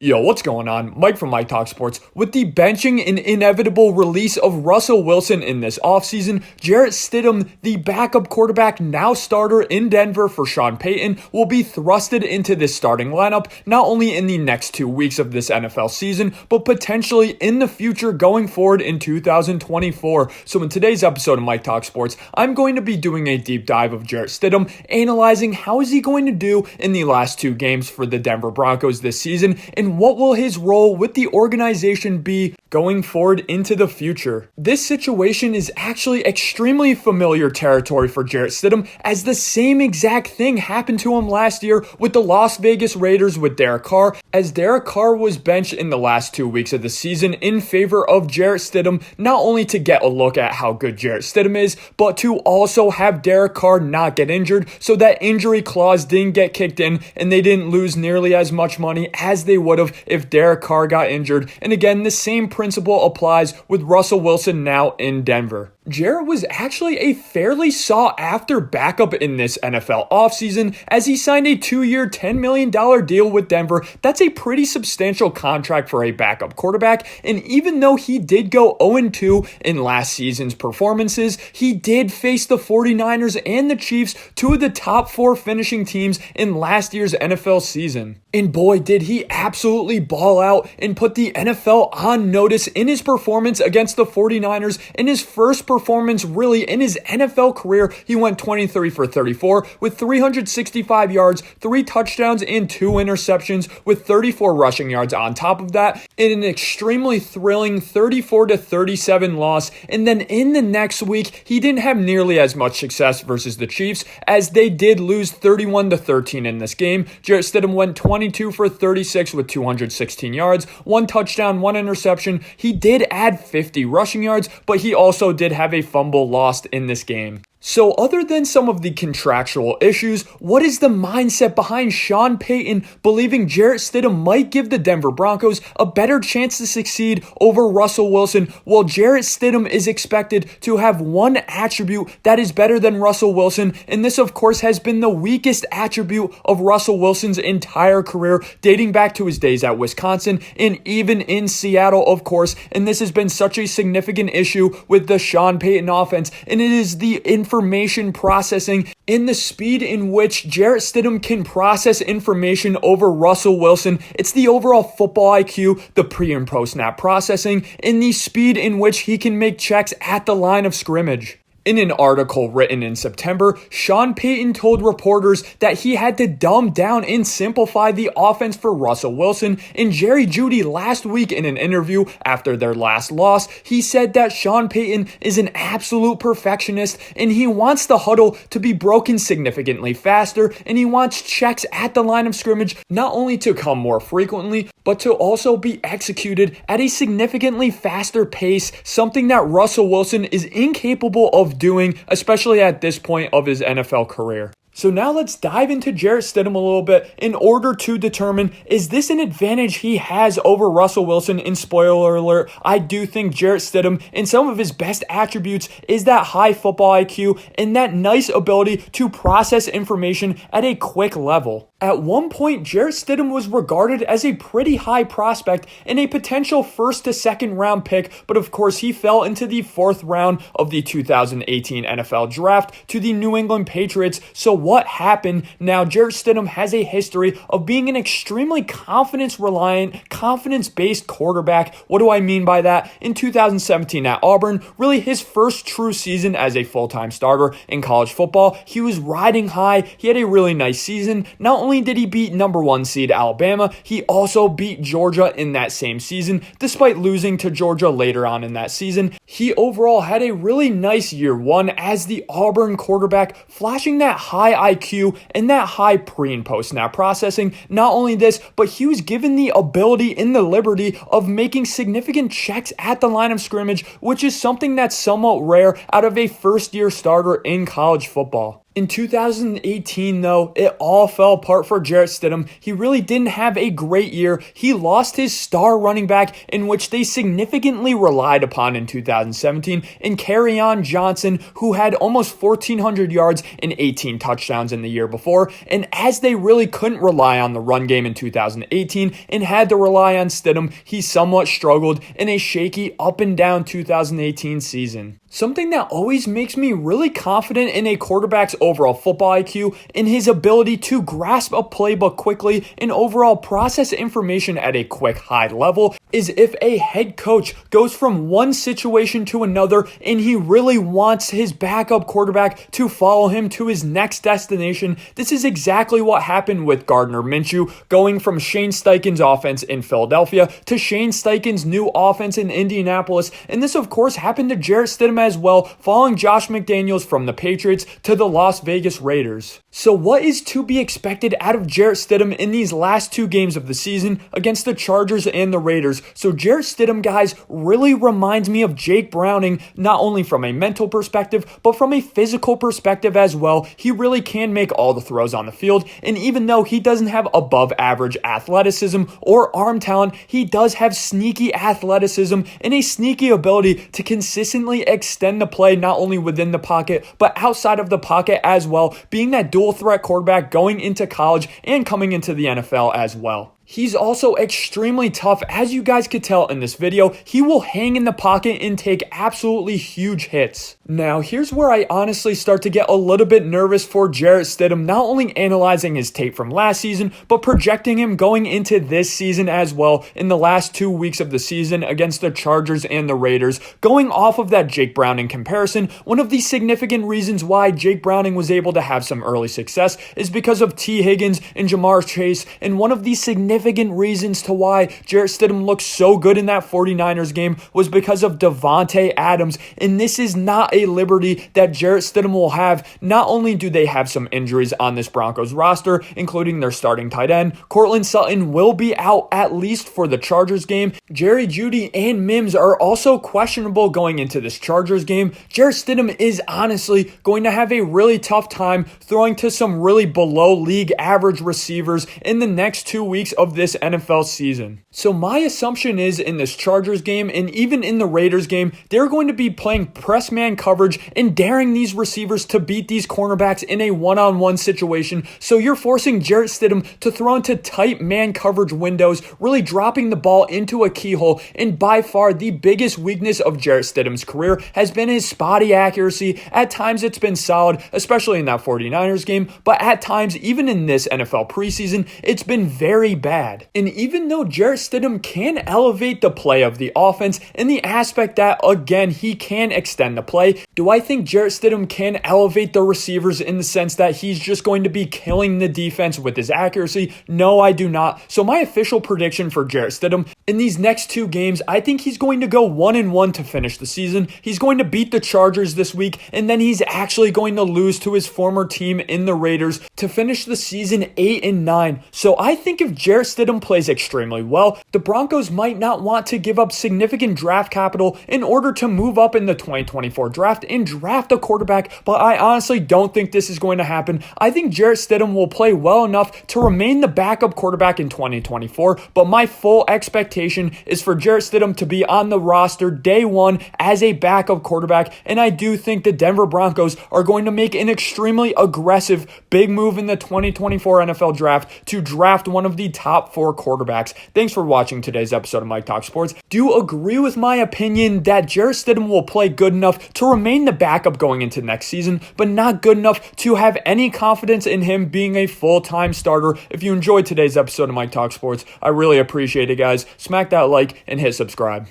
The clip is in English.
Yo, what's going on? Mike from Mike Talk Sports. With the benching and inevitable release of Russell Wilson in this offseason, Jarrett Stidham, the backup quarterback, now starter in Denver for Sean Payton, will be thrusted into this starting lineup not only in the next 2 weeks of this NFL season, but potentially in the future going forward in 2024. So in today's episode of Mike Talk Sports, I'm going to be doing a deep dive of Jarrett Stidham, analyzing how is he going to do in the last 2 games for the Denver Broncos this season, and what will his role with the organization be going forward into the future. This situation is actually extremely familiar territory for Jarrett Stidham, as the same exact thing happened to him last year with the Las Vegas Raiders with Derek Carr, as Derek Carr was benched in the last 2 weeks of the season in favor of Jarrett Stidham, not only to get a look at how good Jarrett Stidham is, but to also have Derek Carr not get injured, so that injury clause didn't get kicked in and they didn't lose nearly as much money as they would have if Derek Carr got injured. And again, the same principle applies with Russell Wilson now in Denver. Jarrett was actually a fairly sought-after backup in this NFL offseason, as he signed a 2-year, $10 million deal with Denver. That's a pretty substantial contract for a backup quarterback, and even though he did go 0-2 in last season's performances, he did face the 49ers and the Chiefs, 2 of the top 4 finishing teams in last year's NFL season. And boy, did he absolutely ball out and put the NFL on notice in his performance against the 49ers in his first performance really in his NFL career. He went 23 for 34 with 365 yards, 3 touchdowns, and 2 interceptions with 34 rushing yards on top of that in an extremely thrilling 34-37 loss. And then in the next week, he didn't have nearly as much success versus the Chiefs, as they did lose 31-13 in this game. Jarrett Stidham went 22 for 36 with 216 yards, 1 touchdown, 1 interception. He did add 50 rushing yards, but he also did have a fumble lost in this game. So other than some of the contractual issues, what is the mindset behind Sean Payton believing Jarrett Stidham might give the Denver Broncos a better chance to succeed over Russell Wilson? Well, Jarrett Stidham is expected to have one attribute that is better than Russell Wilson, and this of course has been the weakest attribute of Russell Wilson's entire career, dating back to his days at Wisconsin and even in Seattle, of course, and this has been such a significant issue with the Sean Payton offense, and it is the information processing in the speed in which Jarrett Stidham can process information over Russell Wilson. It's the overall football IQ, the pre and post snap processing, and the speed in which he can make checks at the line of scrimmage. In an article written in September, Sean Payton told reporters that he had to dumb down and simplify the offense for Russell Wilson. And Jerry Jeudy last week in an interview after their last loss, he said that Sean Payton is an absolute perfectionist and he wants the huddle to be broken significantly faster, and he wants checks at the line of scrimmage not only to come more frequently, but to also be executed at a significantly faster pace, something that Russell Wilson is incapable of doing, especially at this point of his NFL career. So now let's dive into Jarrett Stidham a little bit in order to determine, is this an advantage he has over Russell Wilson? And spoiler alert, I do think Jarrett Stidham, in some of his best attributes, is that high football IQ and that nice ability to process information at a quick level. At one point, Jarrett Stidham was regarded as a pretty high prospect and a potential 1st to 2nd round pick, but of course he fell into the 4th round of the 2018 NFL Draft to the New England Patriots. So what happened? Now, Jarrett Stidham has a history of being an extremely confidence-reliant, confidence-based quarterback. What do I mean by that? In 2017 at Auburn, really his first true season as a full-time starter in college football, he was riding high. He had a really nice season. Not only did he beat number 1 seed Alabama, he also beat Georgia in that same season. Despite losing to Georgia later on in that season, he overall had a really nice year 1 as the Auburn quarterback, flashing that high IQ and that high pre and post snap processing. Not only this, but he was given the ability and the liberty of making significant checks at the line of scrimmage, which is something that's somewhat rare out of a first-year starter in college football. In 2018, though, it all fell apart for Jarrett Stidham. He really didn't have a great year. He lost his star running back, in which they significantly relied upon in 2017, in Kerryon Johnson, who had almost 1,400 yards and 18 touchdowns in the year before. And as they really couldn't rely on the run game in 2018 and had to rely on Stidham, he somewhat struggled in a shaky up and down 2018 season. Something that always makes me really confident in a quarterback's overall football IQ, in his ability to grasp a playbook quickly and overall process information at a quick high level, is if a head coach goes from one situation to another and he really wants his backup quarterback to follow him to his next destination. This is exactly what happened with Gardner Minshew, going from Shane Steichen's offense in Philadelphia to Shane Steichen's new offense in Indianapolis. And this, of course, happened to Jarrett Stidham as well, following Josh McDaniels from the Patriots to the Las Vegas Raiders. So what is to be expected out of Jarrett Stidham in these last two games of the season against the Chargers and the Raiders? So Jarrett Stidham, guys, really reminds me of Jake Browning, not only from a mental perspective, but from a physical perspective as well. He really can make all the throws on the field, and even though he doesn't have above average athleticism or arm talent, he does have sneaky athleticism and a sneaky ability to consistently extend the play, not only within the pocket, but outside of the pocket as well, being that dual threat quarterback going into college and coming into the NFL as well. He's also extremely tough. As you guys could tell in this video, he will hang in the pocket and take absolutely huge hits. Now, here's where I honestly start to get a little bit nervous for Jarrett Stidham, not only analyzing his tape from last season, but projecting him going into this season as well in the last 2 weeks of the season against the Chargers and the Raiders. Going off of that Jake Browning comparison, one of the significant reasons why Jake Browning was able to have some early success is because of T. Higgins and Jamar Chase, and one of the significant reasons to why Jarrett Stidham looked so good in that 49ers game was because of Devontae Adams, and this is not a liberty that Jarrett Stidham will have. Not only do they have some injuries on this Broncos roster, including their starting tight end, Courtland Sutton will be out at least for the Chargers game. Jerry Jeudy and Mims are also questionable going into this Chargers game. Jarrett Stidham is honestly going to have a really tough time throwing to some really below league average receivers in the next 2 weeks of this NFL season. So my assumption is in this Chargers game and even in the Raiders game, they're going to be playing press man coverage and daring these receivers to beat these cornerbacks in a one-on-one situation. So you're forcing Jarrett Stidham to throw into tight man coverage windows, really dropping the ball into a keyhole. And by far the biggest weakness of Jarrett Stidham's career has been his spotty accuracy. At times it's been solid, especially in that 49ers game, but at times, even in this NFL preseason, it's been very bad. And even though Jarrett Stidham can elevate the play of the offense in the aspect that, again, he can extend the play, do I think Jarrett Stidham can elevate the receivers in the sense that he's just going to be killing the defense with his accuracy? No, I do not. So my official prediction for Jarrett Stidham in these next two games, I think he's going to go 1-1 to finish the season. He's going to beat the Chargers this week, and then he's actually going to lose to his former team in the Raiders to finish the season 8-9. So I think if Jarrett Stidham plays extremely well, the Broncos might not want to give up significant draft capital in order to move up in the 2024 draft and draft a quarterback, but I honestly don't think this is going to happen. I think Jarrett Stidham will play well enough to remain the backup quarterback in 2024, but my full expectation is for Jarrett Stidham to be on the roster day one as a backup quarterback, and I do think the Denver Broncos are going to make an extremely aggressive big move in the 2024 NFL draft to draft one of the top 4 quarterbacks. Thanks for watching today's episode of Mike Talk Sports. Do you agree with my opinion that Jarrett Stidham will play good enough to remain the backup going into next season, but not good enough to have any confidence in him being a full-time starter? If you enjoyed today's episode of Mike Talk Sports, I really appreciate it, guys. Smack that like and hit subscribe.